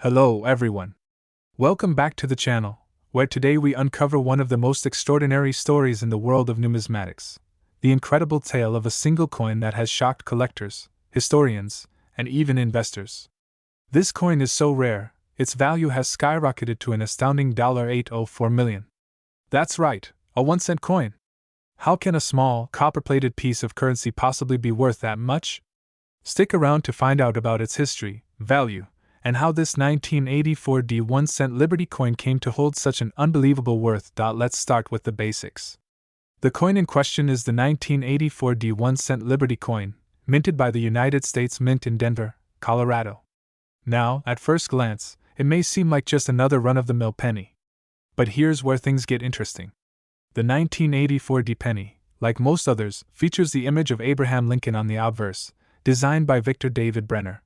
Hello, everyone. Welcome back to the channel, where today we uncover one of the most extraordinary stories in the world of numismatics, the incredible tale of a single coin that has shocked collectors, historians, and even investors. This coin is so rare, its value has skyrocketed to an astounding $804 million. That's right, a 1-cent coin. How can a small, copper-plated piece of currency possibly be worth that much? Stick around to find out about its history, value, and how this 1984 1-cent Liberty coin came to hold such an unbelievable worth. Let's start with the basics. The coin in question is the 1984 1-cent Liberty coin, minted by the United States Mint in Denver, Colorado. Now, at first glance, it may seem like just another run-of-the-mill penny. But here's where things get interesting. The 1984 penny, like most others, features the image of Abraham Lincoln on the obverse, designed by Victor David Brenner.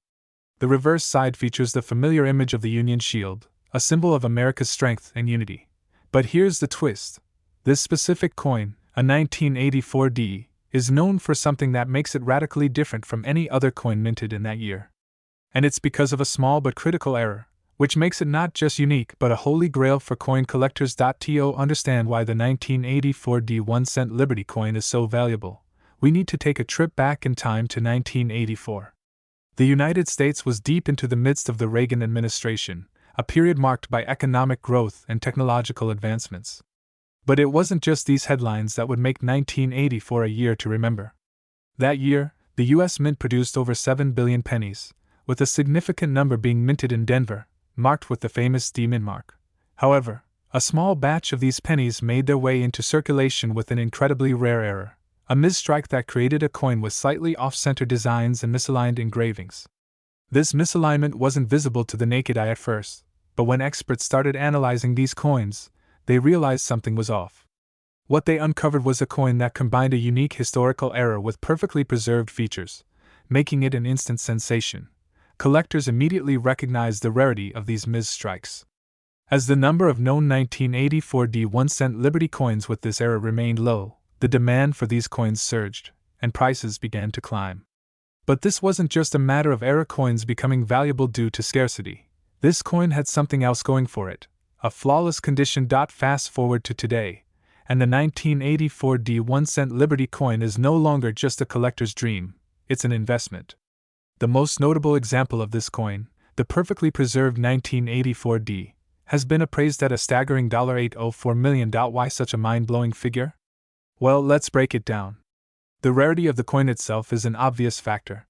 The reverse side features the familiar image of the Union Shield, a symbol of America's strength and unity. But here's the twist. This specific coin, a 1984 is known for something that makes it radically different from any other coin minted in that year. And it's because of a small but critical error, which makes it not just unique but a holy grail for coin collectors. To understand why the 1984 1-cent Liberty coin is so valuable, we need to take a trip back in time to 1984. The United States was deep into the midst of the Reagan administration, a period marked by economic growth and technological advancements. But it wasn't just these headlines that would make 1984 a year to remember. That year, the U.S. Mint produced over 7 billion pennies, with a significant number being minted in Denver, marked with the famous D-Mint mark. However, a small batch of these pennies made their way into circulation with an incredibly rare error, a misstrike that created a coin with slightly off-center designs and misaligned engravings. This misalignment wasn't visible to the naked eye at first, but when experts started analyzing these coins, they realized something was off. What they uncovered was a coin that combined a unique historical error with perfectly preserved features, making it an instant sensation. Collectors immediately recognized the rarity of these misstrikes. As the number of known 1984 1-cent Liberty coins with this error remained low, the demand for these coins surged, and prices began to climb. But this wasn't just a matter of error coins becoming valuable due to scarcity. This coin had something else going for it, a flawless condition. Fast forward to today, and the 1984 1-cent Liberty coin is no longer just a collector's dream, it's an investment. The most notable example of this coin, the perfectly preserved 1984 has been appraised at a staggering $804 million. Why such a mind-blowing figure? Well, let's break it down. The rarity of the coin itself is an obvious factor.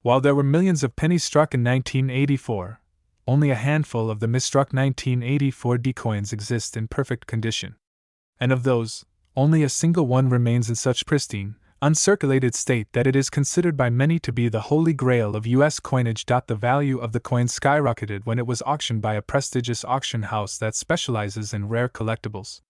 While there were millions of pennies struck in 1984, only a handful of the misstruck 1984 coins exist in perfect condition. And of those, only a single one remains in such pristine, uncirculated state that it is considered by many to be the holy grail of U.S. coinage. The value of the coin skyrocketed when it was auctioned by a prestigious auction house that specializes in rare collectibles.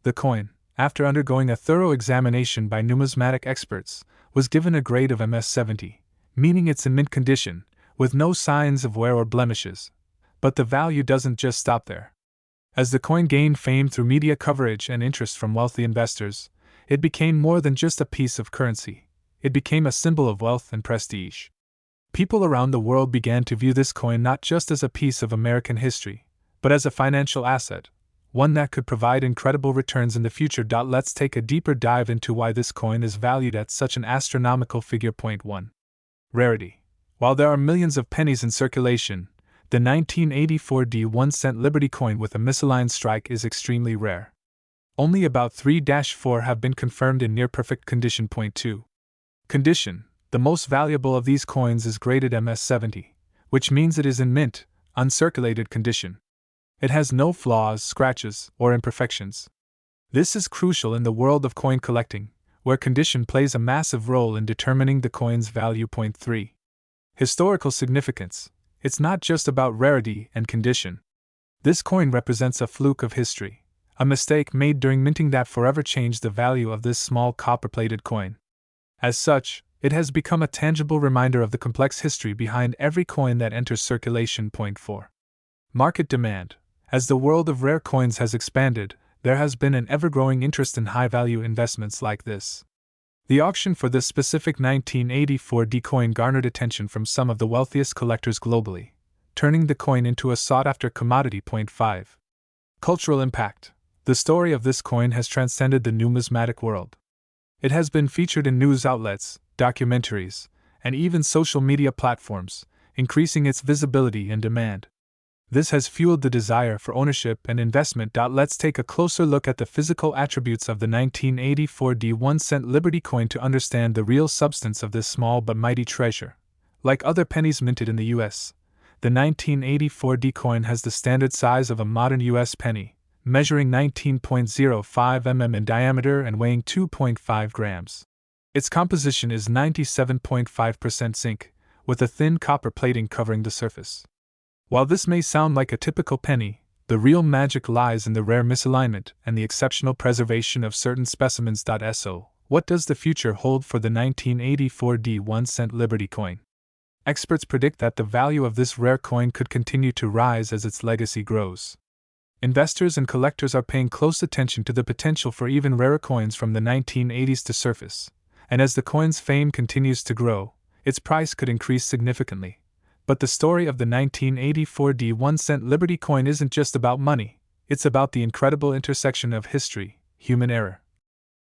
The coin, after undergoing a thorough examination by numismatic experts, was given a grade of MS-70, meaning it's in mint condition, with no signs of wear or blemishes. But the value doesn't just stop there. As the coin gained fame through media coverage and interest from wealthy investors, it became more than just a piece of currency. It became a symbol of wealth and prestige. People around the world began to view this coin not just as a piece of American history, but as a financial asset, one that could provide incredible returns in the future. Let's take a deeper dive into why this coin is valued at such an astronomical figure. Point 1. Rarity. While there are millions of pennies in circulation, the 1984 1-cent Liberty coin with a misaligned strike is extremely rare. Only about 3-4 have been confirmed in near-perfect condition. Point 2. Condition. The most valuable of these coins is graded MS-70, which means it is in mint, uncirculated condition. It has no flaws, scratches, or imperfections. This is crucial in the world of coin collecting, where condition plays a massive role in determining the coin's value. Point 3. Historical significance. It's not just about rarity and condition. This coin represents a fluke of history, a mistake made during minting that forever changed the value of this small copper-plated coin. As such, it has become a tangible reminder of the complex history behind every coin that enters circulation. Point 4. Market demand. As the world of rare coins has expanded, there has been an ever-growing interest in high-value investments like this. The auction for this specific 1984 coin garnered attention from some of the wealthiest collectors globally, turning the coin into a sought-after commodity. Point 5. Cultural impact. The story of this coin has transcended the numismatic world. It has been featured in news outlets, documentaries, and even social media platforms, increasing its visibility and demand. This has fueled the desire for ownership and investment. Let's take a closer look at the physical attributes of the 1984 1-cent Liberty coin to understand the real substance of this small but mighty treasure. Like other pennies minted in the US, the 1984 coin has the standard size of a modern US penny, measuring 19.05 mm in diameter and weighing 2.5 grams. Its composition is 97.5% zinc, with a thin copper plating covering the surface. While this may sound like a typical penny, the real magic lies in the rare misalignment and the exceptional preservation of certain specimens. So, what does the future hold for the 1984 1-cent Liberty coin? Experts predict that the value of this rare coin could continue to rise as its legacy grows. Investors and collectors are paying close attention to the potential for even rarer coins from the 1980s to surface, and as the coin's fame continues to grow, its price could increase significantly. But the story of the 1984 1-cent Liberty coin isn't just about money, it's about the incredible intersection of history, human error,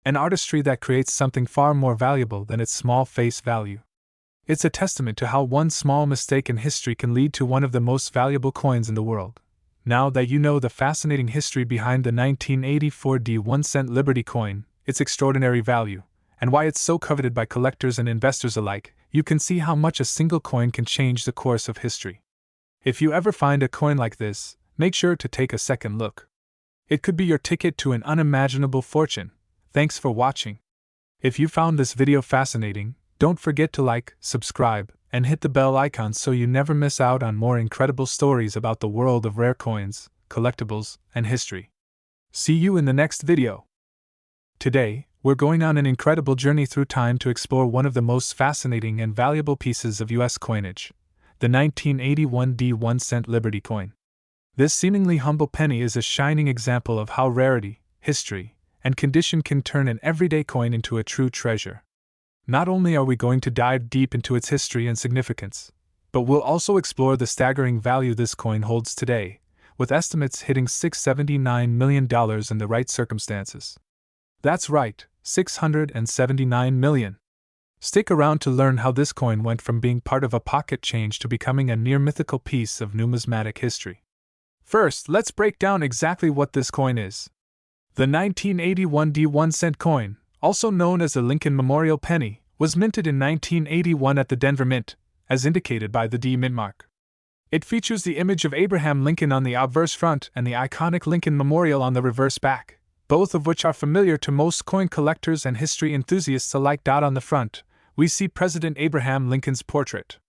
and artistry that creates something far more valuable than its small face value. It's a testament to how one small mistake in history can lead to one of the most valuable coins in the world. Now that you know the fascinating history behind the 1984 1-cent Liberty coin, its extraordinary value, and why it's so coveted by collectors and investors alike, you can see how much a single coin can change the course of history. If you ever find a coin like this, make sure to take a second look. It could be your ticket to an unimaginable fortune. Thanks for watching. If you found this video fascinating, don't forget to like, subscribe, and hit the bell icon so you never miss out on more incredible stories about the world of rare coins, collectibles, and history. See you in the next video. Today, we're going on an incredible journey through time to explore one of the most fascinating and valuable pieces of US coinage, the 1981 1-cent Liberty coin. This seemingly humble penny is a shining example of how rarity, history, and condition can turn an everyday coin into a true treasure. Not only are we going to dive deep into its history and significance, but we'll also explore the staggering value this coin holds today, with estimates hitting $679 million in the right circumstances. That's right, $679 million. Stick around to learn how this coin went from being part of a pocket change to becoming a near mythical piece of numismatic history. First, let's break down exactly what this coin is. The 1981 1-cent coin, also known as the Lincoln Memorial Penny, was minted in 1981 at the Denver Mint, as indicated by the D mint mark. It features the image of Abraham Lincoln on the obverse front and the iconic Lincoln Memorial on the reverse back, both of which are familiar to most coin collectors and history enthusiasts alike. On the front, we see President Abraham Lincoln's portrait.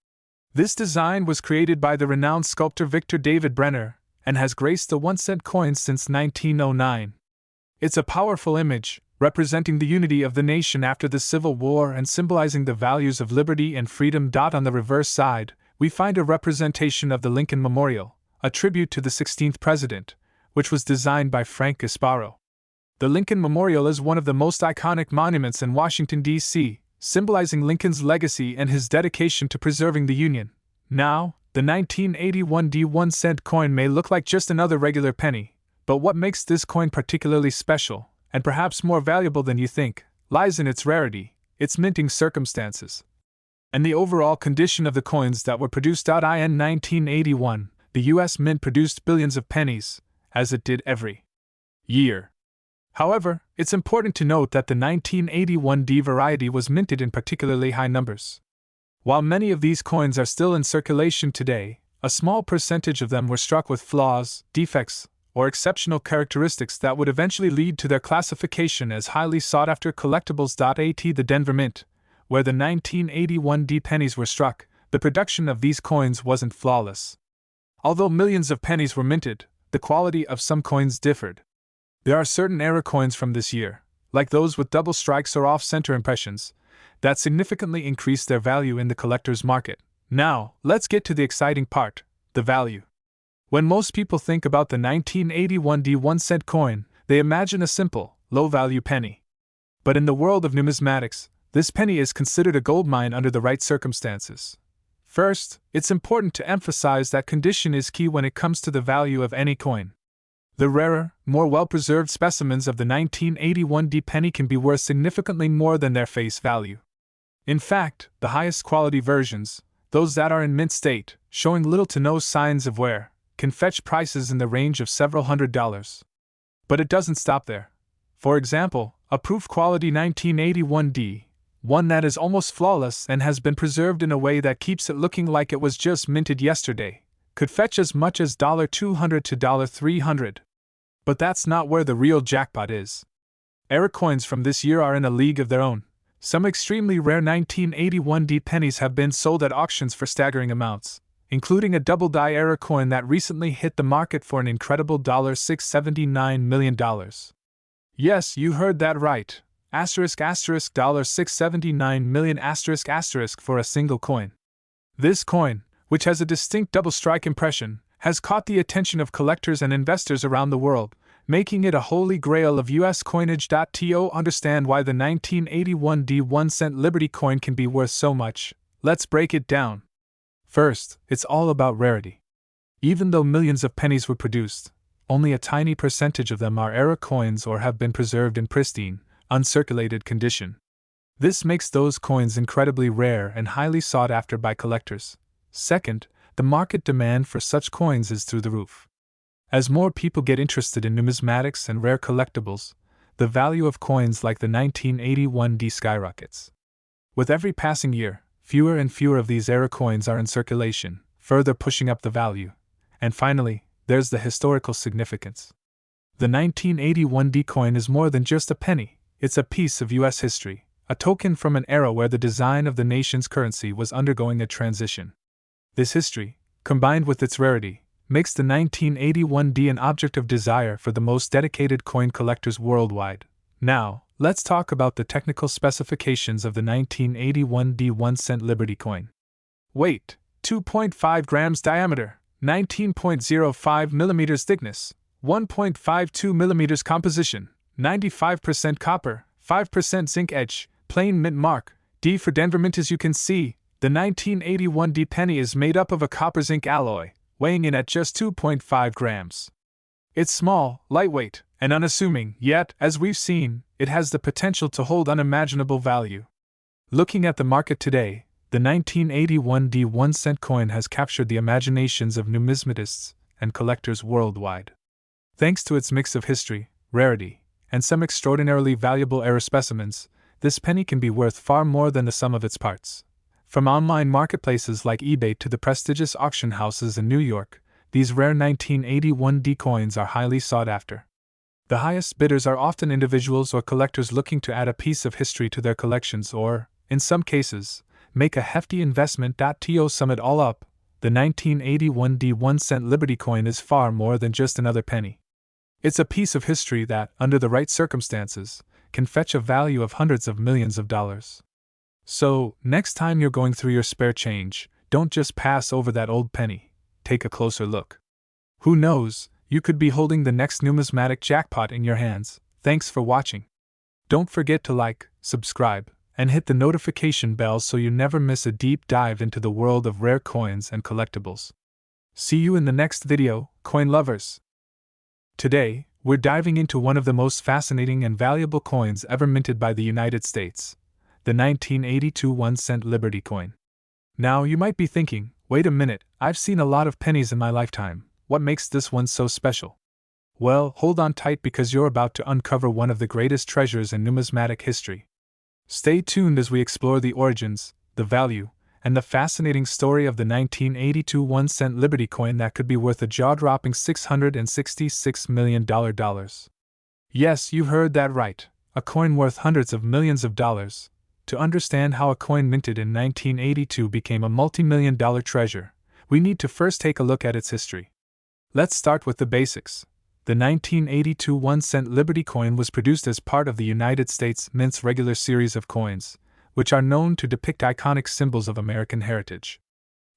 This design was created by the renowned sculptor Victor David Brenner and has graced the 1-cent coin since 1909. It's a powerful image, representing the unity of the nation after the Civil War and symbolizing the values of liberty and freedom. On the reverse side, we find a representation of the Lincoln Memorial, a tribute to the 16th president, which was designed by Frank Gasparo. The Lincoln Memorial is one of the most iconic monuments in Washington, D.C., symbolizing Lincoln's legacy and his dedication to preserving the Union. Now, the 1981 1-cent coin may look like just another regular penny, but what makes this coin particularly special, and perhaps more valuable than you think, lies in its rarity, its minting circumstances, and the overall condition of the coins that were produced. In 1981, the U.S. Mint produced billions of pennies, as it did every year. However, it's important to note that the 1981 variety was minted in particularly high numbers. While many of these coins are still in circulation today, a small percentage of them were struck with flaws, defects, or exceptional characteristics that would eventually lead to their classification as highly sought-after collectibles. At the Denver Mint, where the 1981 pennies were struck, the production of these coins wasn't flawless. Although millions of pennies were minted, the quality of some coins differed. There are certain error coins from this year, like those with double strikes or off-center impressions, that significantly increase their value in the collector's market. Now, let's get to the exciting part, the value. When most people think about the 1981 1-cent coin, they imagine a simple, low-value penny. But in the world of numismatics, this penny is considered a goldmine under the right circumstances. First, it's important to emphasize that condition is key when it comes to the value of any coin. The rarer, more well-preserved specimens of the 1981 penny can be worth significantly more than their face value. In fact, the highest quality versions, those that are in mint state, showing little to no signs of wear, can fetch prices in the range of several $100s. But it doesn't stop there. For example, a proof quality 1981 one that is almost flawless and has been preserved in a way that keeps it looking like it was just minted yesterday, could fetch as much as $200 to $300. But that's not where the real jackpot is. Era coins from this year are in a league of their own. Some extremely rare 1981 pennies have been sold at auctions for staggering amounts, including a double-die era coin that recently hit the market for an incredible $679 million. Yes, you heard that right. $679 million for a single coin. This coin, which has a distinct double strike impression, has caught the attention of collectors and investors around the world, making it a holy grail of US coinage. To understand why the 1981 1-cent Liberty coin can be worth so much, let's break it down. First, it's all about rarity. Even though millions of pennies were produced, only a tiny percentage of them are era coins or have been preserved in pristine, uncirculated condition. This makes those coins incredibly rare and highly sought after by collectors. Second, the market demand for such coins is through the roof. As more people get interested in numismatics and rare collectibles, the value of coins like the 1981 skyrockets. With every passing year, fewer and fewer of these era coins are in circulation, further pushing up the value. And finally, there's the historical significance. The 1981 coin is more than just a penny. It's a piece of US history, a token from an era where the design of the nation's currency was undergoing a transition. This history, combined with its rarity, makes the 1981 an object of desire for the most dedicated coin collectors worldwide. Now, let's talk about the technical specifications of the 1981 1-cent Liberty coin. Weight: 2.5 grams diameter, 19.05 millimeters thickness, 1.52 millimeters composition, 95% copper, 5% zinc edge, plain mint mark, D for Denver mint. As you can see, the 1981 penny is made up of a copper zinc alloy, weighing in at just 2.5 grams. It's small, lightweight, and unassuming, yet, as we've seen, it has the potential to hold unimaginable value. Looking at the market today, the 1981 1-cent coin has captured the imaginations of numismatists and collectors worldwide. Thanks to its mix of history, rarity, and some extraordinarily valuable era specimens, this penny can be worth far more than the sum of its parts. From online marketplaces like eBay to the prestigious auction houses in New York, these rare 1981 coins are highly sought after. The highest bidders are often individuals or collectors looking to add a piece of history to their collections or, in some cases, make a hefty investment. To sum it all up, the 1981 1-cent Liberty coin is far more than just another penny. It's a piece of history that, under the right circumstances, can fetch a value of hundreds of millions of dollars. So, next time you're going through your spare change, don't just pass over that old penny. Take a closer look. Who knows, you could be holding the next numismatic jackpot in your hands. Thanks for watching. Don't forget to like, subscribe, and hit the notification bell so you never miss a deep dive into the world of rare coins and collectibles. See you in the next video, coin lovers. Today, we're diving into one of the most fascinating and valuable coins ever minted by the United States, the 1982 1-cent Liberty coin. Now you might be thinking, wait a minute, I've seen a lot of pennies in my lifetime, what makes this one so special? Well, hold on tight because you're about to uncover one of the greatest treasures in numismatic history. Stay tuned as we explore the origins, the value, and the fascinating story of the 1982 1-cent Liberty coin that could be worth a jaw-dropping $666 million. Yes, you heard that right, a coin worth hundreds of millions of dollars. To understand how a coin minted in 1982 became a multi-million-dollar treasure, we need to first take a look at its history. Let's start with the basics. The 1982 1-cent Liberty coin was produced as part of the United States Mint's regular series of coins, which are known to depict iconic symbols of American heritage.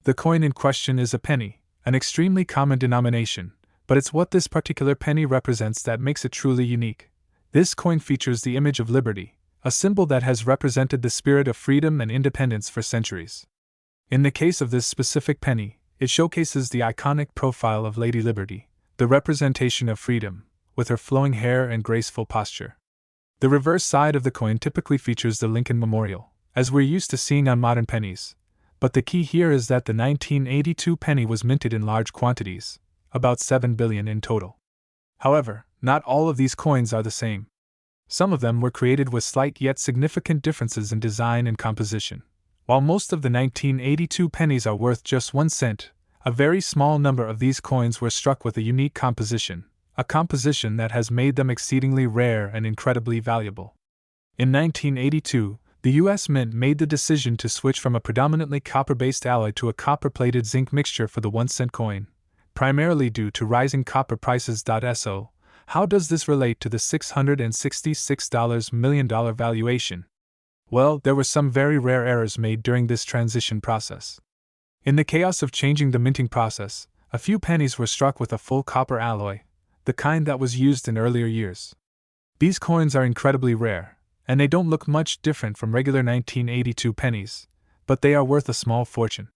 The coin in question is a penny, an extremely common denomination, but it's what this particular penny represents that makes it truly unique. This coin features the image of liberty, a symbol that has represented the spirit of freedom and independence for centuries. In the case of this specific penny, it showcases the iconic profile of Lady Liberty, the representation of freedom, with her flowing hair and graceful posture. The reverse side of the coin typically features the Lincoln Memorial, as we're used to seeing on modern pennies, but the key here is that the 1982 penny was minted in large quantities, about 7 billion in total. However, not all of these coins are the same. Some of them were created with slight yet significant differences in design and composition. While most of the 1982 pennies are worth just 1 cent, a very small number of these coins were struck with a unique composition, a composition that has made them exceedingly rare and incredibly valuable. In 1982, the U.S. Mint made the decision to switch from a predominantly copper-based alloy to a copper-plated zinc mixture for the 1 cent coin, primarily due to rising copper prices. So, how does this relate to the $666 million valuation? Well, there were some very rare errors made during this transition process. In the chaos of changing the minting process, a few pennies were struck with a full copper alloy, the kind that was used in earlier years. These coins are incredibly rare, and they don't look much different from regular 1982 pennies, but they are worth a small fortune.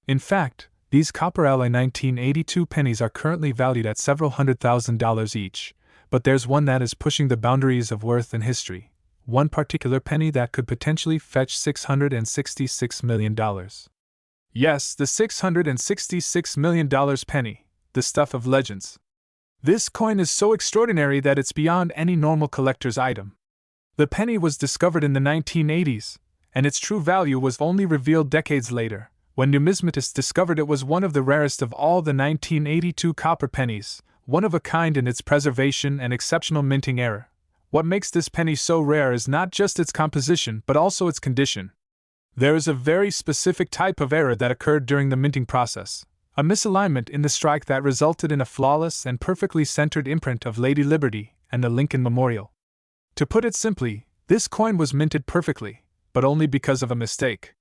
In fact, these copper alloy 1982 pennies are currently valued at several $100,000 each, but there's one that is pushing the boundaries of worth in history. One particular penny that could potentially fetch $666 million. Yes, the $666 million penny, the stuff of legends. This coin is so extraordinary that it's beyond any normal collector's item. The penny was discovered in the 1980s, and its true value was only revealed decades later, when numismatists discovered it was one of the rarest of all the 1982 copper pennies, one of a kind in its preservation and exceptional minting error. What makes this penny so rare is not just its composition but also its condition. There is a very specific type of error that occurred during the minting process, a misalignment in the strike that resulted in a flawless and perfectly centered imprint of Lady Liberty and the Lincoln Memorial. To put it simply, this coin was minted perfectly, but only because of a mistake.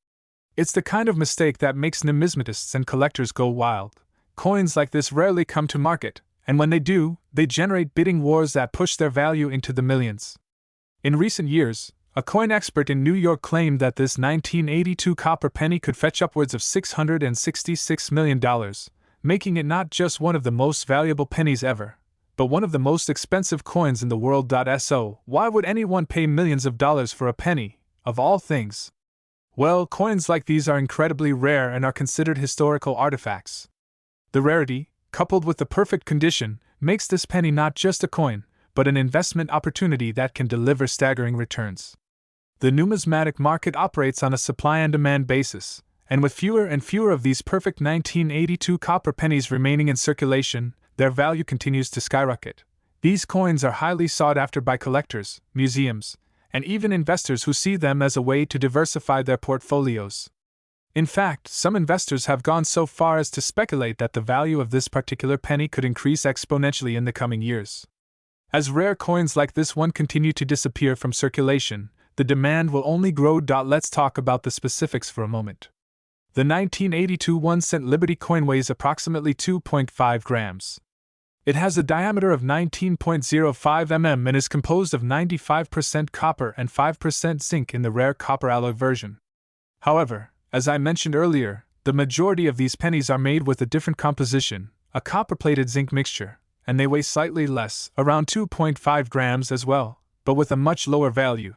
It's the kind of mistake that makes numismatists and collectors go wild. Coins like this rarely come to market, and when they do, they generate bidding wars that push their value into the millions. In recent years, a coin expert in New York claimed that this 1982 copper penny could fetch upwards of $666 million, making it not just one of the most valuable pennies ever, but one of the most expensive coins in the world. So, why would anyone pay millions of dollars for a penny, of all things? Well, coins like these are incredibly rare and are considered historical artifacts. The rarity, coupled with the perfect condition, makes this penny not just a coin, but an investment opportunity that can deliver staggering returns. The numismatic market operates on a supply and demand basis, and with fewer and fewer of these perfect 1982 copper pennies remaining in circulation, their value continues to skyrocket. These coins are highly sought after by collectors, museums, and even investors who see them as a way to diversify their portfolios. In fact, some investors have gone so far as to speculate that the value of this particular penny could increase exponentially in the coming years. As rare coins like this one continue to disappear from circulation, the demand will only grow. Let's talk about the specifics for a moment. The 1982 1-cent Liberty coin weighs approximately 2.5 grams. It has a diameter of 19.05 mm and is composed of 95% copper and 5% zinc in the rare copper alloy version. However, as I mentioned earlier, the majority of these pennies are made with a different composition, a copper-plated zinc mixture, and they weigh slightly less, around 2.5 grams as well, but with a much lower value.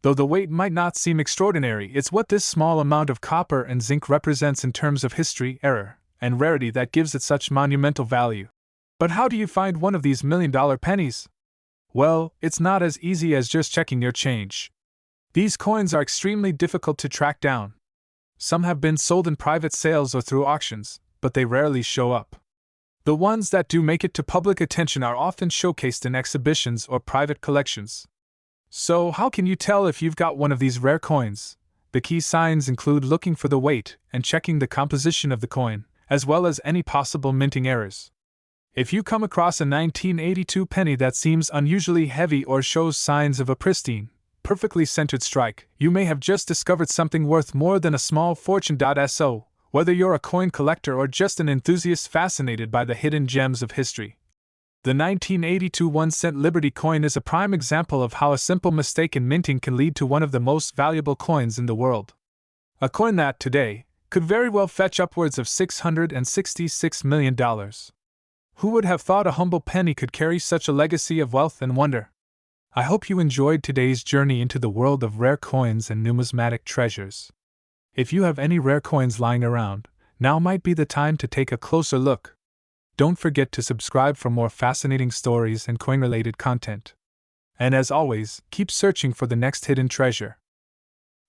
Though the weight might not seem extraordinary, it's what this small amount of copper and zinc represents in terms of history, error, and rarity that gives it such monumental value. But how do you find one of these million-dollar pennies? Well, it's not as easy as just checking your change. These coins are extremely difficult to track down. Some have been sold in private sales or through auctions, but they rarely show up. The ones that do make it to public attention are often showcased in exhibitions or private collections. So, how can you tell if you've got one of these rare coins? The key signs include looking for the weight and checking the composition of the coin, as well as any possible minting errors. If you come across a 1982 penny that seems unusually heavy or shows signs of a pristine, perfectly centered strike, you may have just discovered something worth more than a small fortune. So, whether you're a coin collector or just an enthusiast fascinated by the hidden gems of history, the 1982 1-cent Liberty coin is a prime example of how a simple mistake in minting can lead to one of the most valuable coins in the world. A coin that, today, could very well fetch upwards of $666 million. Who would have thought a humble penny could carry such a legacy of wealth and wonder? I hope you enjoyed today's journey into the world of rare coins and numismatic treasures. If you have any rare coins lying around, now might be the time to take a closer look. Don't forget to subscribe for more fascinating stories and coin-related content. And as always, keep searching for the next hidden treasure.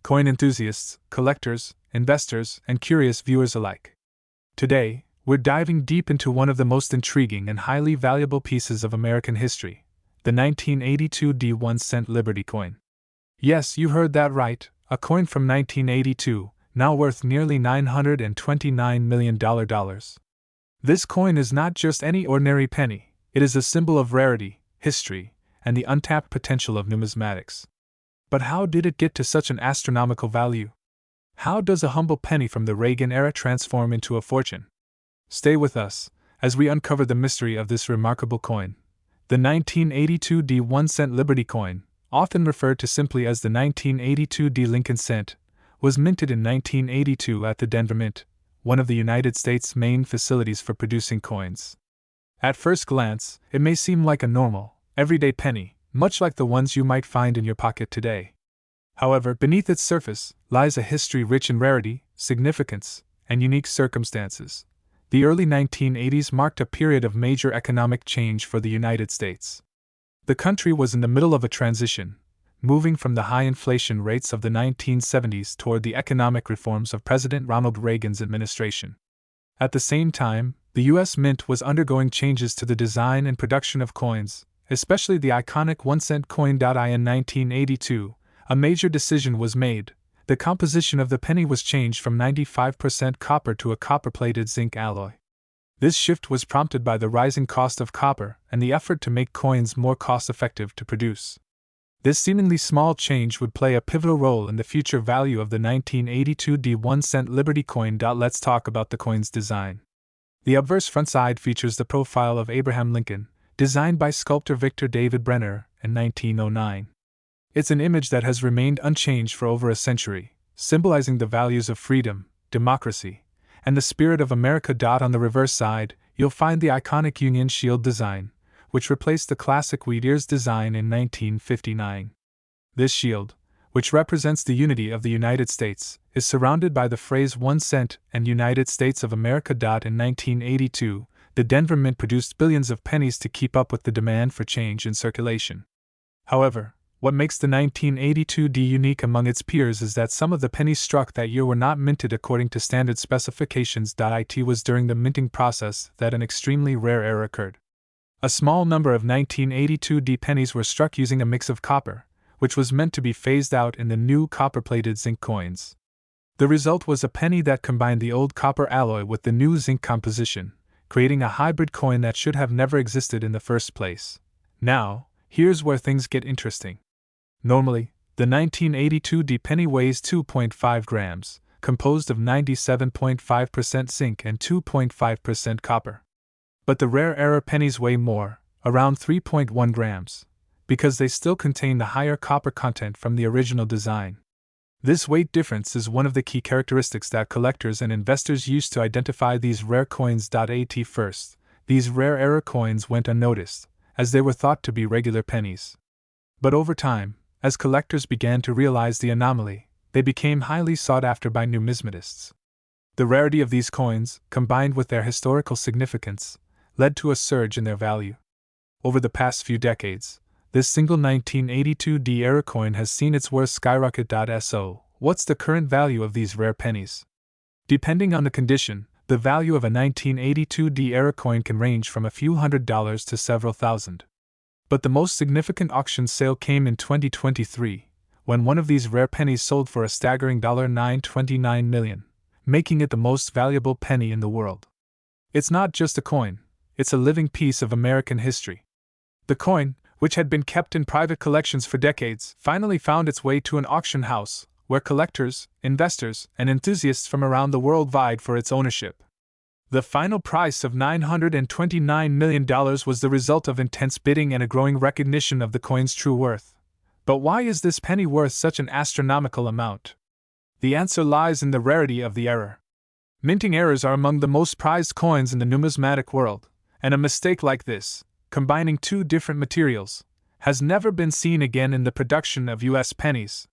Coin enthusiasts, collectors, investors, and curious viewers alike. Today, we're diving deep into one of the most intriguing and highly valuable pieces of American history, the 1982 D1-cent Liberty coin. Yes, you heard that right, a coin from 1982, now worth nearly $929 million. This coin is not just any ordinary penny, it is a symbol of rarity, history, and the untapped potential of numismatics. But how did it get to such an astronomical value? How does a humble penny from the Reagan era transform into a fortune? Stay with us as we uncover the mystery of this remarkable coin. The 1982 D1-cent Liberty coin, often referred to simply as the 1982 D Lincoln cent, was minted in 1982 at the Denver Mint, one of the United States' main facilities for producing coins. At first glance, it may seem like a normal, everyday penny, much like the ones you might find in your pocket today. However, beneath its surface lies a history rich in rarity, significance, and unique circumstances. The early 1980s marked a period of major economic change for the United States. The country was in the middle of a transition, moving from the high inflation rates of the 1970s toward the economic reforms of President Ronald Reagan's administration. At the same time, the U.S. Mint was undergoing changes to the design and production of coins, especially the iconic 1-cent coin. In 1982, a major decision was made. The composition of the penny was changed from 95% copper to a copper-plated zinc alloy. This shift was prompted by the rising cost of copper and the effort to make coins more cost-effective to produce. This seemingly small change would play a pivotal role in the future value of the 1982 D1-cent Liberty coin. Let's talk about the coin's design. The obverse front side features the profile of Abraham Lincoln, designed by sculptor Victor David Brenner in 1909. It's an image that has remained unchanged for over a century, symbolizing the values of freedom, democracy, and the spirit of America. On the reverse side, you'll find the iconic Union Shield design, which replaced the classic wheat ears design in 1959. This shield, which represents the unity of the United States, is surrounded by the phrase 1 cent and United States of America. In 1982, the Denver Mint produced billions of pennies to keep up with the demand for change in circulation. However, what makes the 1982 D unique among its peers is that some of the pennies struck that year were not minted according to standard specifications. It was during the minting process that an extremely rare error occurred. A small number of 1982 D pennies were struck using a mix of copper, which was meant to be phased out in the new copper-plated zinc coins. The result was a penny that combined the old copper alloy with the new zinc composition, creating a hybrid coin that should have never existed in the first place. Now, here's where things get interesting. Normally, the 1982 D penny weighs 2.5 grams, composed of 97.5% zinc and 2.5% copper. But the rare error pennies weigh more, around 3.1 grams, because they still contain the higher copper content from the original design. This weight difference is one of the key characteristics that collectors and investors use to identify these rare coins. At first, these rare error coins went unnoticed, as they were thought to be regular pennies. But over time, as collectors began to realize the anomaly, they became highly sought after by numismatists. The rarity of these coins, combined with their historical significance, led to a surge in their value. Over the past few decades, this single 1982 D error coin has seen its worth skyrocket. So, what's the current value of these rare pennies? Depending on the condition, the value of a 1982 D error coin can range from a few $100s to several thousand. But the most significant auction sale came in 2023, when one of these rare pennies sold for a staggering $929 million, making it the most valuable penny in the world. It's not just a coin, it's a living piece of American history. The coin, which had been kept in private collections for decades, finally found its way to an auction house, where collectors, investors, and enthusiasts from around the world vied for its ownership. The final price of $929 million was the result of intense bidding and a growing recognition of the coin's true worth. But why is this penny worth such an astronomical amount? The answer lies in the rarity of the error. Minting errors are among the most prized coins in the numismatic world, and a mistake like this, combining two different materials, has never been seen again in the production of U.S. pennies.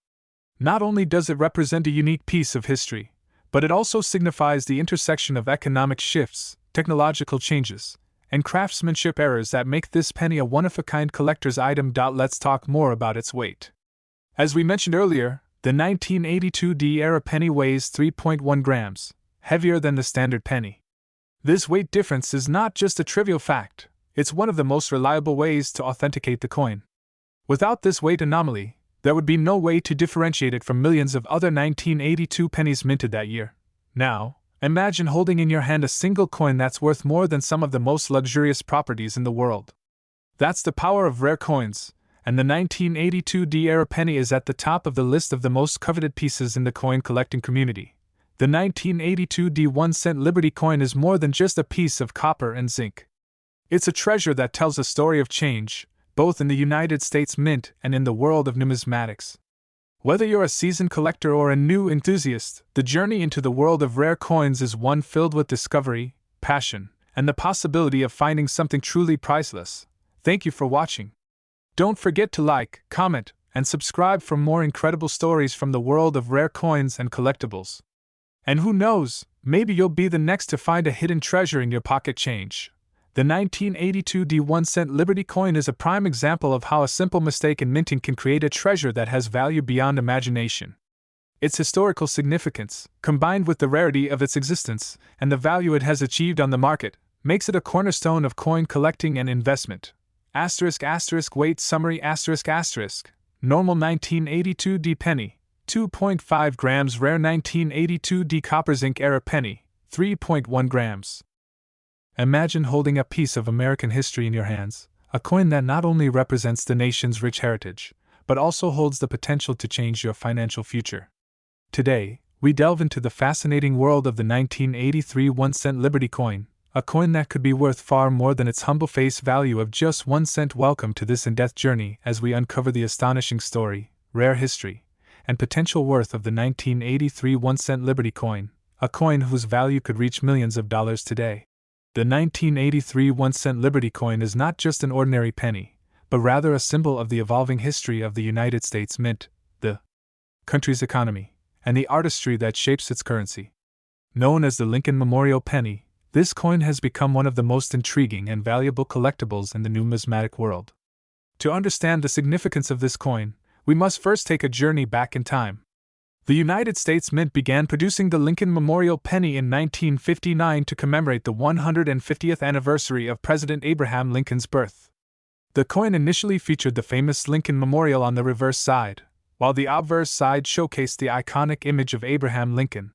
Not only does it represent a unique piece of history, but it also signifies the intersection of economic shifts, technological changes, and craftsmanship errors that make this penny a one-of-a-kind collector's item. Let's talk more about its weight. As we mentioned earlier, the 1982 era penny weighs 3.1 grams, heavier than the standard penny. This weight difference is not just a trivial fact, it's one of the most reliable ways to authenticate the coin. Without this weight anomaly, there would be no way to differentiate it from millions of other 1982 pennies minted that year. Now, imagine holding in your hand a single coin that's worth more than some of the most luxurious properties in the world. That's the power of rare coins, and the 1982 era penny is at the top of the list of the most coveted pieces in the coin collecting community. The 1982 1-cent Liberty coin is more than just a piece of copper and zinc. It's a treasure that tells a story of change, both in the United States Mint and in the world of numismatics. Whether you're a seasoned collector or a new enthusiast, the journey into the world of rare coins is one filled with discovery, passion, and the possibility of finding something truly priceless. Thank you for watching. Don't forget to like, comment, and subscribe for more incredible stories from the world of rare coins and collectibles. And who knows, maybe you'll be the next to find a hidden treasure in your pocket change. The 1982 1-cent Liberty coin is a prime example of how a simple mistake in minting can create a treasure that has value beyond imagination. Its historical significance, combined with the rarity of its existence and the value it has achieved on the market, makes it a cornerstone of coin collecting and investment. Weight summary normal 1982 penny, 2.5 grams. Rare 1982 copper zinc era penny, 3.1 grams. Imagine holding a piece of American history in your hands, a coin that not only represents the nation's rich heritage, but also holds the potential to change your financial future. Today, we delve into the fascinating world of the 1983 1-cent Liberty coin, a coin that could be worth far more than its humble face value of just 1 cent. Welcome to this in-depth journey as we uncover the astonishing story, rare history, and potential worth of the 1983 1-cent Liberty coin, a coin whose value could reach millions of dollars today. The 1983 1-cent Liberty coin is not just an ordinary penny, but rather a symbol of the evolving history of the United States Mint, the country's economy, and the artistry that shapes its currency. Known as the Lincoln Memorial Penny, this coin has become one of the most intriguing and valuable collectibles in the numismatic world. To understand the significance of this coin, we must first take a journey back in time. The United States Mint began producing the Lincoln Memorial Penny in 1959 to commemorate the 150th anniversary of President Abraham Lincoln's birth. The coin initially featured the famous Lincoln Memorial on the reverse side, while the obverse side showcased the iconic image of Abraham Lincoln.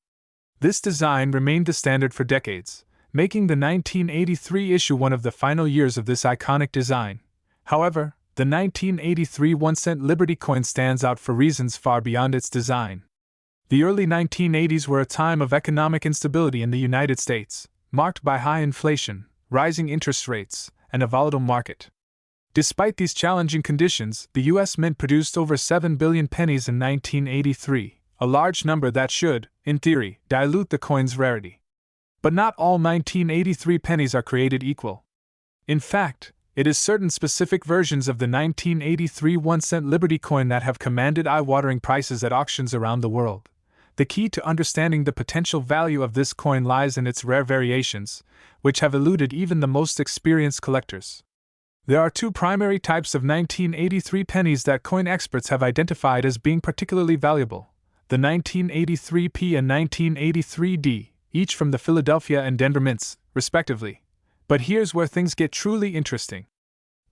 This design remained the standard for decades, making the 1983 issue one of the final years of this iconic design. However, the 1983 1-cent Liberty coin stands out for reasons far beyond its design. The early 1980s were a time of economic instability in the United States, marked by high inflation, rising interest rates, and a volatile market. Despite these challenging conditions, the U.S. Mint produced over 7 billion pennies in 1983, a large number that should, in theory, dilute the coin's rarity. But not all 1983 pennies are created equal. In fact, it is certain specific versions of the 1983 1-cent Liberty coin that have commanded eye-watering prices at auctions around the world. The key to understanding the potential value of this coin lies in its rare variations, which have eluded even the most experienced collectors. There are two primary types of 1983 pennies that coin experts have identified as being particularly valuable: the 1983P and 1983D, each from the Philadelphia and Denver mints, respectively. But here's where things get truly interesting.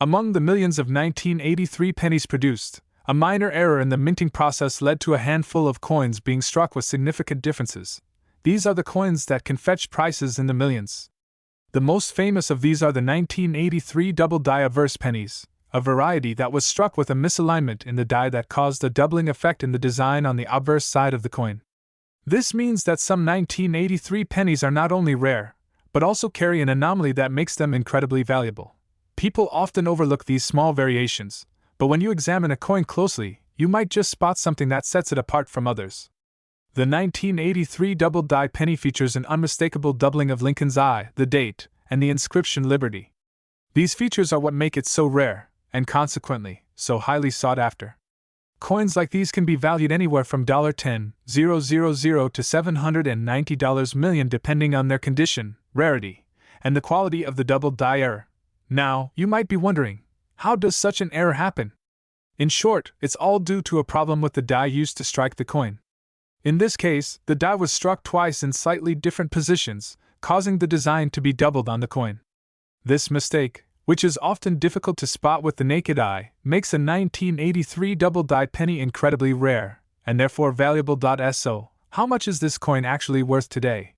Among the millions of 1983 pennies produced, a minor error in the minting process led to a handful of coins being struck with significant differences. These are the coins that can fetch prices in the millions. The most famous of these are the 1983 double die obverse pennies, a variety that was struck with a misalignment in the die that caused a doubling effect in the design on the obverse side of the coin. This means that some 1983 pennies are not only rare, but also carry an anomaly that makes them incredibly valuable. People often overlook these small variations, but when you examine a coin closely, you might just spot something that sets it apart from others. The 1983 double-die penny features an unmistakable doubling of Lincoln's eye, the date, and the inscription Liberty. These features are what make it so rare, and consequently, so highly sought after. Coins like these can be valued anywhere from $10,000 to $790 million depending on their condition, rarity, and the quality of the double-die error. Now, you might be wondering, how does such an error happen? In short, it's all due to a problem with the die used to strike the coin. In this case, the die was struck twice in slightly different positions, causing the design to be doubled on the coin. This mistake, which is often difficult to spot with the naked eye, makes a 1983 double-die penny incredibly rare, and therefore valuable. So, how much is this coin actually worth today?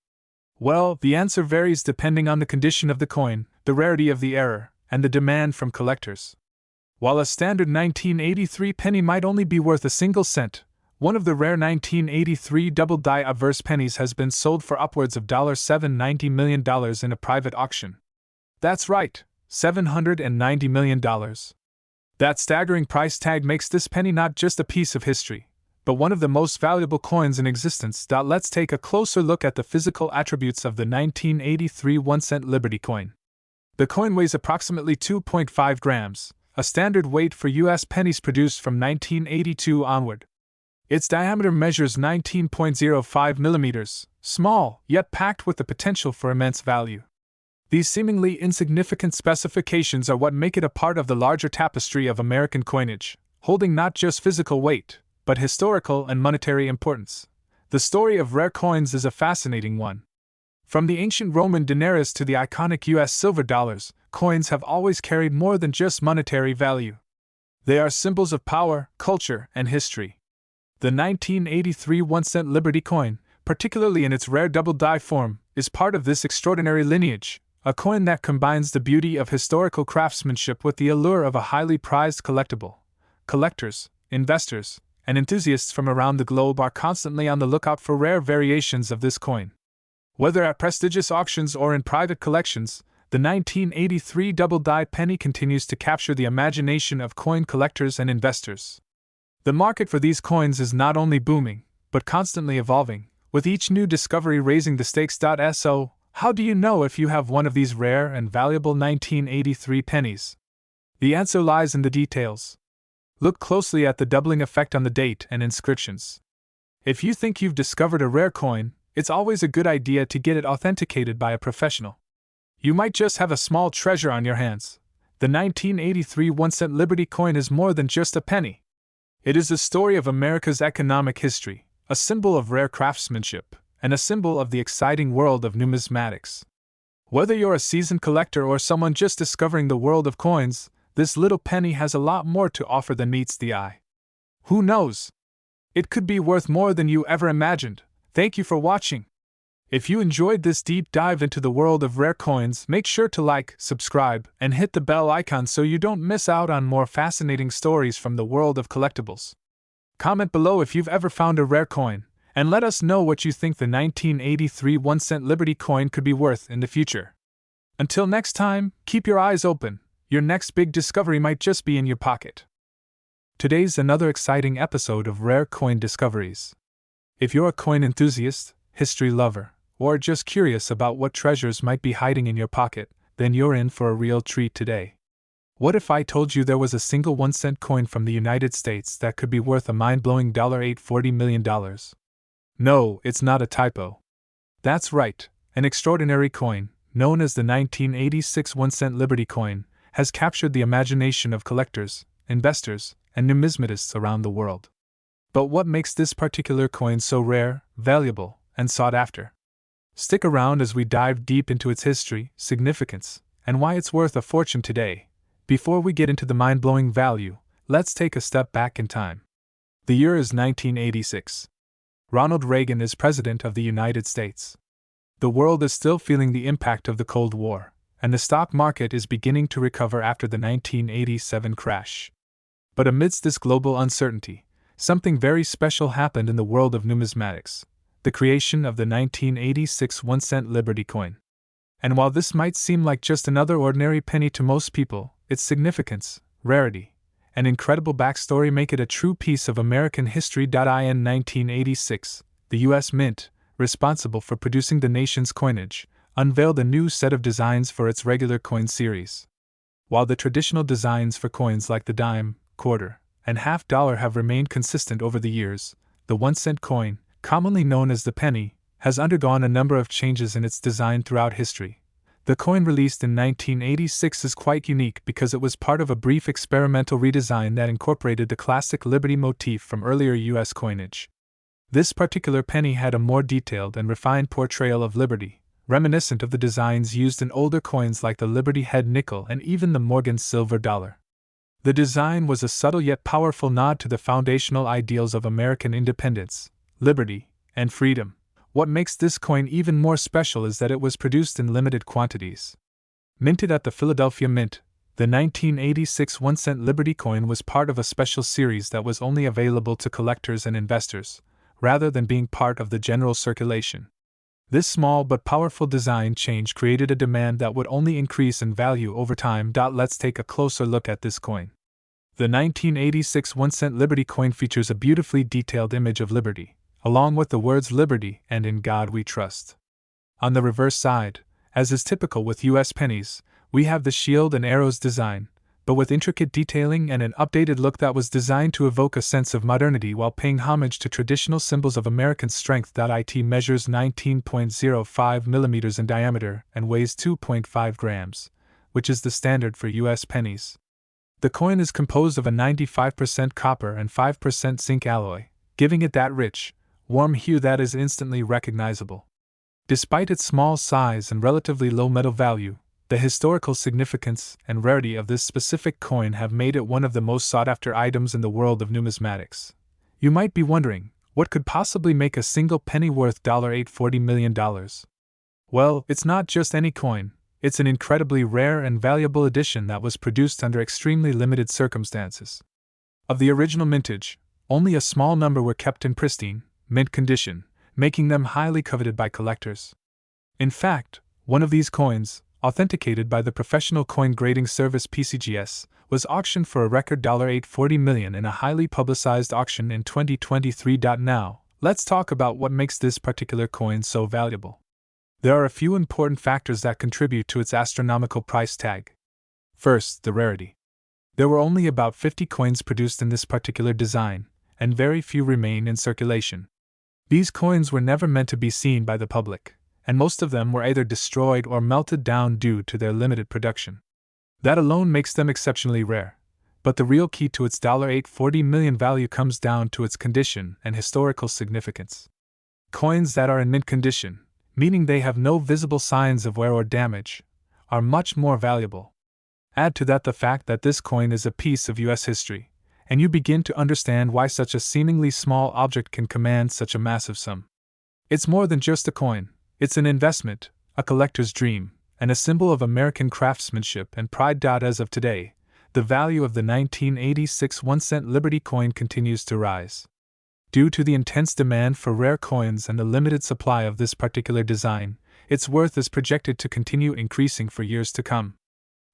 Well, the answer varies depending on the condition of the coin, the rarity of the error, and the demand from collectors. While a standard 1983 penny might only be worth a single cent, one of the rare 1983 double-die obverse pennies has been sold for upwards of $790 million in a private auction. That's right, $790 million. That staggering price tag makes this penny not just a piece of history, but one of the most valuable coins in existence. Let's take a closer look at the physical attributes of the 1983 1-cent Liberty coin. The coin weighs approximately 2.5 grams, a standard weight for U.S. pennies produced from 1982 onward. Its diameter measures 19.05 millimeters, small, yet packed with the potential for immense value. These seemingly insignificant specifications are what make it a part of the larger tapestry of American coinage, holding not just physical weight, but historical and monetary importance. The story of rare coins is a fascinating one. From the ancient Roman denarius to the iconic U.S. silver dollars, coins have always carried more than just monetary value. They are symbols of power, culture, and history. The 1983 1-cent Liberty coin, particularly in its rare double-die form, is part of this extraordinary lineage, a coin that combines the beauty of historical craftsmanship with the allure of a highly prized collectible. Collectors, investors, and enthusiasts from around the globe are constantly on the lookout for rare variations of this coin. Whether at prestigious auctions or in private collections, the 1983 double-die penny continues to capture the imagination of coin collectors and investors. The market for these coins is not only booming, but constantly evolving, with each new discovery raising the stakes. So, how do you know if you have one of these rare and valuable 1983 pennies? The answer lies in the details. Look closely at the doubling effect on the date and inscriptions. If you think you've discovered a rare coin, it's always a good idea to get it authenticated by a professional. You might just have a small treasure on your hands. The 1983 1-cent Liberty coin is more than just a penny. It is a story of America's economic history, a symbol of rare craftsmanship, and a symbol of the exciting world of numismatics. Whether you're a seasoned collector or someone just discovering the world of coins, this little penny has a lot more to offer than meets the eye. Who knows? It could be worth more than you ever imagined. Thank you for watching. If you enjoyed this deep dive into the world of rare coins, make sure to like, subscribe, and hit the bell icon so you don't miss out on more fascinating stories from the world of collectibles. Comment below if you've ever found a rare coin, and let us know what you think the 1983 1-cent Liberty coin could be worth in the future. Until next time, keep your eyes open. Your next big discovery might just be in your pocket. Today's another exciting episode of Rare Coin Discoveries. If you're a coin enthusiast, history lover, or just curious about what treasures might be hiding in your pocket, then you're in for a real treat today. What if I told you there was a single 1-cent coin from the United States that could be worth a mind-blowing $840 million? No, it's not a typo. That's right, an extraordinary coin, known as the 1986 1-cent Liberty coin, has captured the imagination of collectors, investors, and numismatists around the world. But what makes this particular coin so rare, valuable, and sought after? Stick around as we dive deep into its history, significance, and why it's worth a fortune today. Before we get into the mind-blowing value, let's take a step back in time. The year is 1986. Ronald Reagan is President of the United States. The world is still feeling the impact of the Cold War, and the stock market is beginning to recover after the 1987 crash. But amidst this global uncertainty, something very special happened in the world of numismatics: the creation of the 1986 1-cent Liberty coin. And while this might seem like just another ordinary penny to most people, its significance, rarity, and incredible backstory make it a true piece of American history. In 1986, the U.S. Mint, responsible for producing the nation's coinage, unveiled a new set of designs for its regular coin series. While the traditional designs for coins like the dime, quarter, and half dollar have remained consistent over the years, the 1-cent coin, commonly known as the penny, has undergone a number of changes in its design throughout history. The coin released in 1986 is quite unique because it was part of a brief experimental redesign that incorporated the classic Liberty motif from earlier U.S. coinage. This particular penny had a more detailed and refined portrayal of liberty, reminiscent of the designs used in older coins like the Liberty Head nickel and even the Morgan silver dollar. The design was a subtle yet powerful nod to the foundational ideals of American independence, liberty, and freedom. What makes this coin even more special is that it was produced in limited quantities. Minted at the Philadelphia Mint, the 1986 1-cent Liberty coin was part of a special series that was only available to collectors and investors, rather than being part of the general circulation. This small but powerful design change created a demand that would only increase in value over time. Let's take a closer look at this coin. The 1986 1-cent Liberty coin features a beautifully detailed image of liberty, along with the words Liberty and In God We Trust. On the reverse side, as is typical with U.S. pennies, we have the shield and arrows design, but with intricate detailing and an updated look that was designed to evoke a sense of modernity while paying homage to traditional symbols of American strength. It measures 19.05 millimeters in diameter and weighs 2.5 grams, which is the standard for U.S. pennies. The coin is composed of a 95% copper and 5% zinc alloy, giving it that rich, warm hue that is instantly recognizable. Despite its small size and relatively low metal value, the historical significance and rarity of this specific coin have made it one of the most sought-after items in the world of numismatics. You might be wondering, what could possibly make a single penny worth $840 million? Well, it's not just any coin, it's an incredibly rare and valuable edition that was produced under extremely limited circumstances. Of the original mintage, only a small number were kept in pristine, mint condition, making them highly coveted by collectors. In fact, one of these coins, authenticated by the professional coin grading service PCGS, was auctioned for a record $840 million in a highly publicized auction in 2023. Now, let's talk about what makes this particular coin so valuable. There are a few important factors that contribute to its astronomical price tag. First, the rarity. There were only about 50 coins produced in this particular design, and very few remain in circulation. These coins were never meant to be seen by the public, and most of them were either destroyed or melted down due to their limited production. That alone makes them exceptionally rare, but the real key to its $840 million value comes down to its condition and historical significance. Coins that are in mint condition, meaning they have no visible signs of wear or damage, are much more valuable. Add to that the fact that this coin is a piece of U.S. history, and you begin to understand why such a seemingly small object can command such a massive sum. It's more than just a coin. It's an investment, a collector's dream, and a symbol of American craftsmanship and pride. As of today, the value of the 1986 1-cent Liberty coin continues to rise. Due to the intense demand for rare coins and the limited supply of this particular design, its worth is projected to continue increasing for years to come.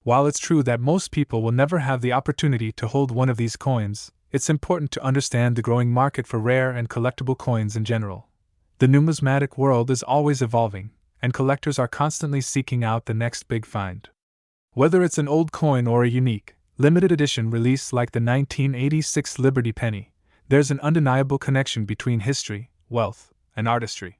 While it's true that most people will never have the opportunity to hold one of these coins, it's important to understand the growing market for rare and collectible coins in general. The numismatic world is always evolving, and collectors are constantly seeking out the next big find. Whether it's an old coin or a unique, limited edition release like the 1986 Liberty penny, there's an undeniable connection between history, wealth, and artistry.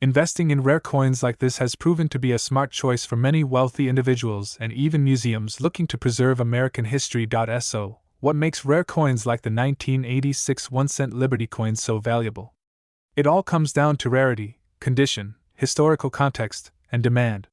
Investing in rare coins like this has proven to be a smart choice for many wealthy individuals and even museums looking to preserve American history. So, what makes rare coins like the 1986 1-cent Liberty coin so valuable? It all comes down to rarity, condition, historical context, and demand.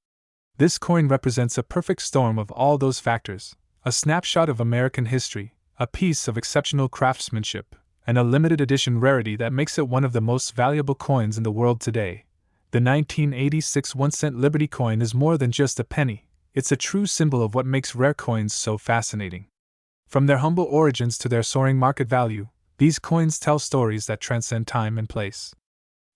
This coin represents a perfect storm of all those factors, a snapshot of American history, a piece of exceptional craftsmanship, and a limited edition rarity that makes it one of the most valuable coins in the world today. The 1986 1-cent Liberty coin is more than just a penny, it's a true symbol of what makes rare coins so fascinating. From their humble origins to their soaring market value, these coins tell stories that transcend time and place.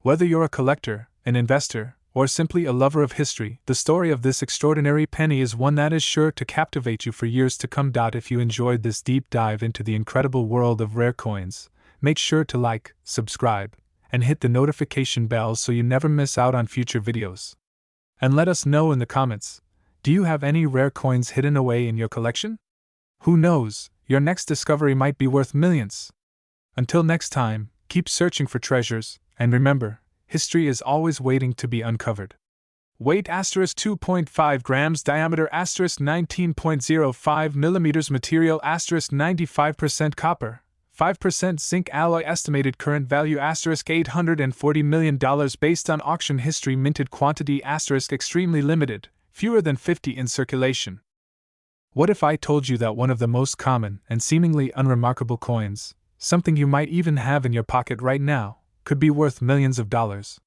Whether you're a collector, an investor, or simply a lover of history, the story of this extraordinary penny is one that is sure to captivate you for years to come. If you enjoyed this deep dive into the incredible world of rare coins, make sure to like, subscribe, and hit the notification bell so you never miss out on future videos. And let us know in the comments, do you have any rare coins hidden away in your collection? Who knows, your next discovery might be worth millions. Until next time, keep searching for treasures, and remember, history is always waiting to be uncovered. Weight asterisk 2.5 grams, diameter asterisk 19.05 millimeters, material asterisk 95% copper, 5% zinc alloy, estimated current value asterisk $840 million based on auction history, minted quantity asterisk extremely limited, fewer than 50 in circulation. What if I told you that one of the most common and seemingly unremarkable coins, something you might even have in your pocket right now, could be worth millions of dollars?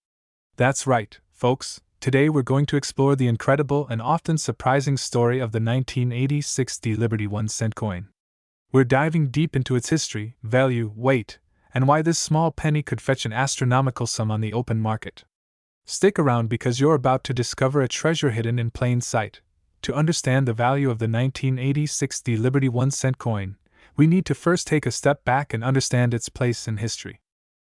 That's right, folks. Today we're going to explore the incredible and often surprising story of the 1986 Liberty 1-cent coin. We're diving deep into its history, value, weight, and why this small penny could fetch an astronomical sum on the open market. Stick around because you're about to discover a treasure hidden in plain sight. To understand the value of the 1986 Liberty 1-cent coin, we need to first take a step back and understand its place in history.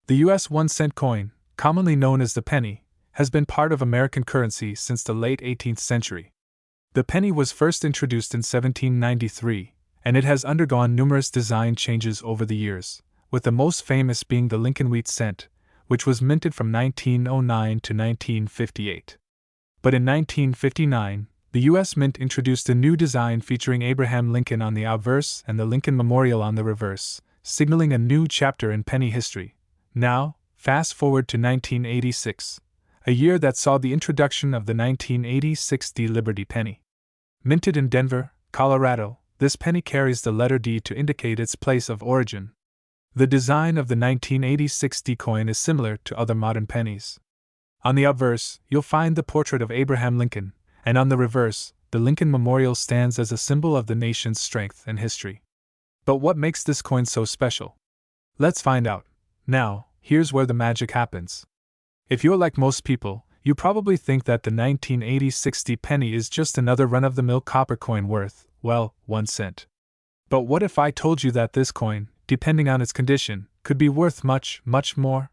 The U.S. 1-cent coin, commonly known as the penny, has been part of American currency since the late 18th century. The penny was first introduced in 1793, and it has undergone numerous design changes over the years, with the most famous being the Lincoln wheat cent, which was minted from 1909 to 1958. But in 1959, the U.S. Mint introduced a new design featuring Abraham Lincoln on the obverse and the Lincoln Memorial on the reverse, signaling a new chapter in penny history. Now, fast forward to 1986. A year that saw the introduction of the 1986 Liberty penny. Minted in Denver, Colorado, this penny carries the letter D to indicate its place of origin. The design of the 1986 coin is similar to other modern pennies. On the obverse, you'll find the portrait of Abraham Lincoln, and on the reverse, the Lincoln Memorial stands as a symbol of the nation's strength and history. But what makes this coin so special? Let's find out. Now, here's where the magic happens. If you're like most people, you probably think that the 1986 penny is just another run-of-the-mill copper coin worth, well, 1 cent. But what if I told you that this coin, depending on its condition, could be worth much, much more?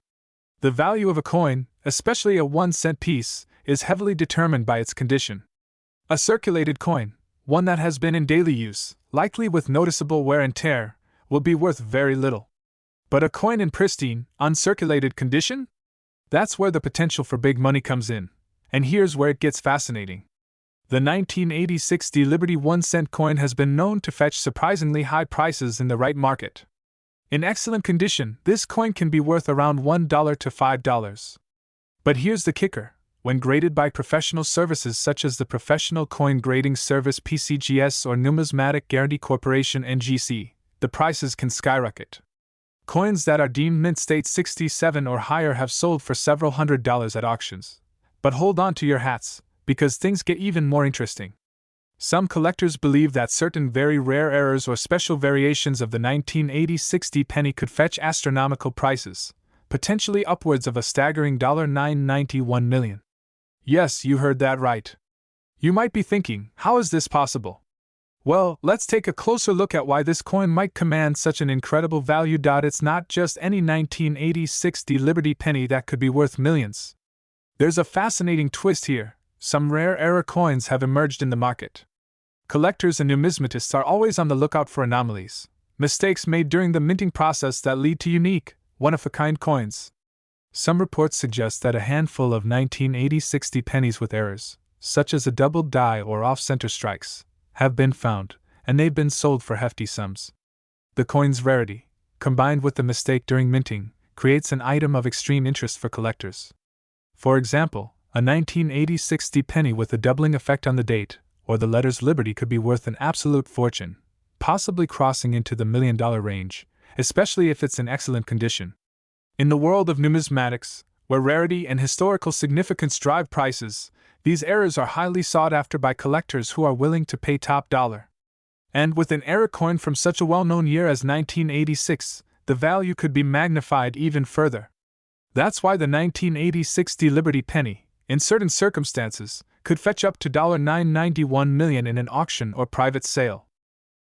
The value of a coin, especially a 1-cent piece, is heavily determined by its condition. A circulated coin, one that has been in daily use, likely with noticeable wear and tear, will be worth very little. But a coin in pristine, uncirculated condition? That's where the potential for big money comes in, and here's where it gets fascinating. The 1986 Liberty 1-cent coin has been known to fetch surprisingly high prices in the right market. In excellent condition, this coin can be worth around $1 to $5. But here's the kicker. When graded by professional services such as the Professional Coin Grading Service (PCGS) or Numismatic Guarantee Corporation (NGC), the prices can skyrocket. Coins that are deemed mint state 67 or higher have sold for several $100s at auctions. But hold on to your hats, because things get even more interesting. Some collectors believe that certain very rare errors or special variations of the 1986 penny could fetch astronomical prices, potentially upwards of a staggering $991 million. Yes, you heard that right. You might be thinking, how is this possible? Well, let's take a closer look at why this coin might command such an incredible value. It's not just any 1986 Liberty penny that could be worth millions. There's a fascinating twist here. Some rare error coins have emerged in the market. Collectors and numismatists are always on the lookout for anomalies, mistakes made during the minting process that lead to unique, one-of-a-kind coins. Some reports suggest that a handful of 1986 pennies with errors, such as a doubled die or off-center strikes, have been found, and they've been sold for hefty sums. The coin's rarity, combined with the mistake during minting, creates an item of extreme interest for collectors. For example, a 1986 penny with a doubling effect on the date, or the letters Liberty, could be worth an absolute fortune, possibly crossing into the $1 million range, especially if it's in excellent condition. In the world of numismatics, where rarity and historical significance drive prices, these errors are highly sought after by collectors who are willing to pay top dollar. And with an error coin from such a well-known year as 1986, the value could be magnified even further. That's why the 1986 Liberty penny, in certain circumstances, could fetch up to $991 million in an auction or private sale.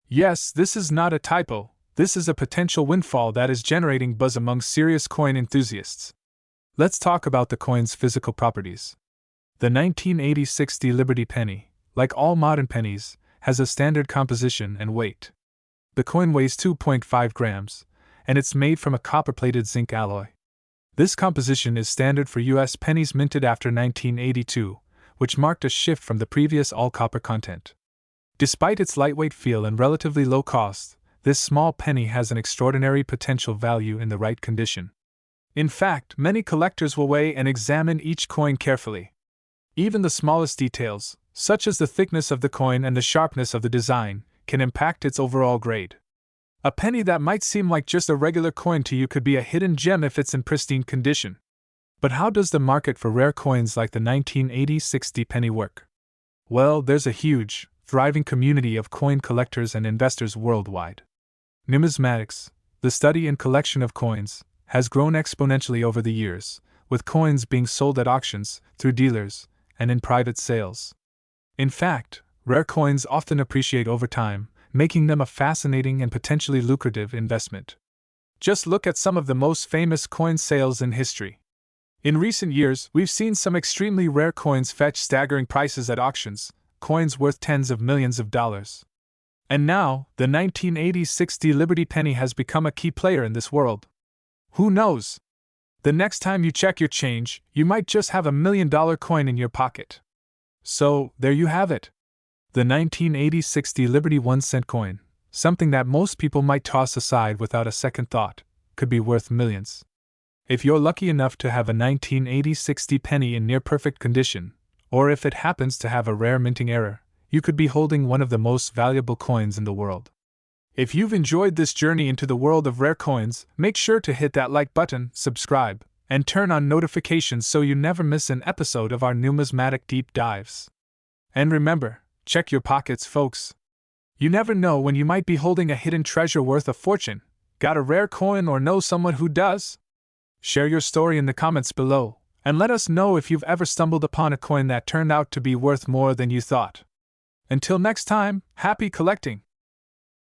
Yes, this is not a typo. This is a potential windfall that is generating buzz among serious coin enthusiasts. Let's talk about the coin's physical properties. The 1980-60 Liberty penny, like all modern pennies, has a standard composition and weight. The coin weighs 2.5 grams, and it's made from a copper-plated zinc alloy. This composition is standard for U.S. pennies minted after 1982, which marked a shift from the previous all-copper content. Despite its lightweight feel and relatively low cost, this small penny has an extraordinary potential value in the right condition. In fact, many collectors will weigh and examine each coin carefully. Even the smallest details, such as the thickness of the coin and the sharpness of the design, can impact its overall grade. A penny that might seem like just a regular coin to you could be a hidden gem if it's in pristine condition. But how does the market for rare coins like the 1980-60 penny work? Well, there's a huge, thriving community of coin collectors and investors worldwide. Numismatics, the study and collection of coins, has grown exponentially over the years, with coins being sold at auctions, through dealers, and in private sales. In fact, rare coins often appreciate over time, making them a fascinating and potentially lucrative investment. Just look at some of the most famous coin sales in history. In recent years, we've seen some extremely rare coins fetch staggering prices at auctions, coins worth tens of millions of dollars. And now, the 1980-60 Liberty penny has become a key player in this world. Who knows? The next time you check your change, you might just have $1 million coin in your pocket. So, there you have it. The 1980-60 Liberty 1-cent coin, something that most people might toss aside without a second thought, could be worth millions. If you're lucky enough to have a 1980-60 penny in near-perfect condition, or if it happens to have a rare minting error, you could be holding one of the most valuable coins in the world. If you've enjoyed this journey into the world of rare coins, make sure to hit that like button, subscribe, and turn on notifications so you never miss an episode of our numismatic deep dives. And remember, check your pockets, folks. You never know when you might be holding a hidden treasure worth a fortune. Got a rare coin or know someone who does? Share your story in the comments below, and let us know if you've ever stumbled upon a coin that turned out to be worth more than you thought. Until next time, happy collecting!